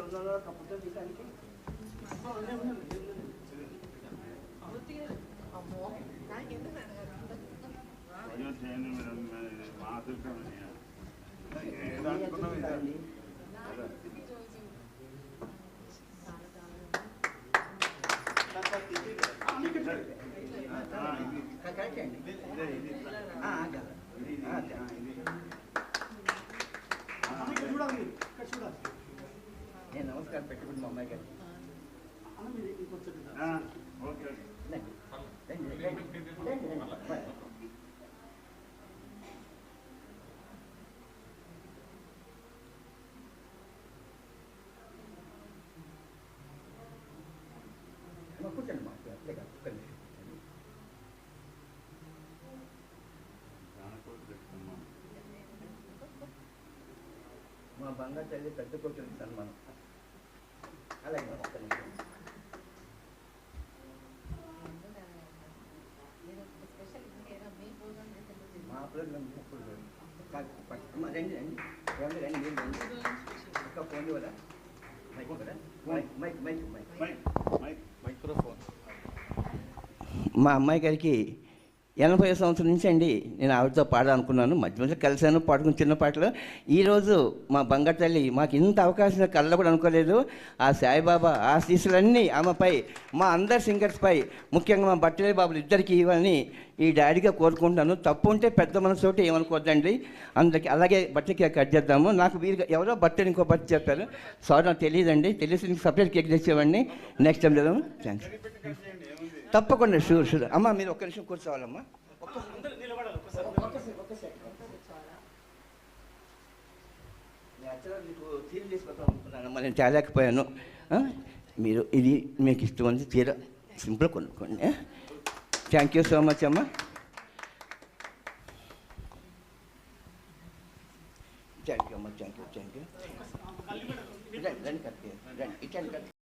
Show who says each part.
Speaker 1: ఉన్నారో కప్పుతో తీయడానికి కరెక్ట్ అండి. నేను నమస్కారం పెట్టుకుంటున్నా మా అమ్మాయి గారు. కూర్చోండి మా అట్లే కాదు. మా బంగారు తల్లి పెద్ద కూతురు సన్మానం. అలాగే ఒక్క నిమిషం. మా ప్రోగ్రాం రండి రండి రండి రండి మీరు రండి. ఒక్క ఫోన్ కదా మైక్ కదా మైక్ మైక్ మైక్ మైక్రోఫోన్. మా అమ్మాయి గారికి 80 సంవత్సరం నుంచి అండి నేను ఆవిడతో పాడాలనుకున్నాను. మధ్య మధ్య కలిశాను, పాడుకుని చిన్న పాటలు. ఈరోజు మా బంగారు తల్లి మాకు ఇంత అవకాశం కళ్ళ కూడా అనుకోలేదు. ఆ సాయిబాబా ఆశీస్సులన్నీ ఆమెపై, మా అందరి సింగర్స్పై, ముఖ్యంగా మా బట్టలే బాబులు ఇద్దరికి ఇవ్వాలని ఈ డాడీగా కోరుకుంటున్నాను. తప్పు ఉంటే పెద్ద మనసుతోటి ఏమనుకోద్దండి. అందరికి అలాగే బట్టలు కేక్ కట్ చేద్దాము. నాకు వీరు ఎవరో బట్టలు ఇంకో బట్ట చెప్పారు. సారీ నాకు తెలియదండి. తెలిసి నీకు సపరేట్ కేక్ తెచ్చేవాడిని. నెక్స్ట్ టైం చేద్దాము. థ్యాంక్స్. తప్పకుండా షూర్ షూర్. అమ్మ మీరు ఒక్క నిమిషం కూర్చోవాలమ్మా. మీకు చీర తీసుకొద్దాం అనుకున్నానమ్మా, నేను తేలేకపోయాను. మీరు ఇది మీకు ఇష్టం చీర సింపుల్ కొనుక్కోండి. థ్యాంక్ యూ సో మచ్ అమ్మా. థ్యాంక్ యూ అమ్మా. Thank you thank you. రండి రండి కట్ రండి ఇచ్చాను కట్.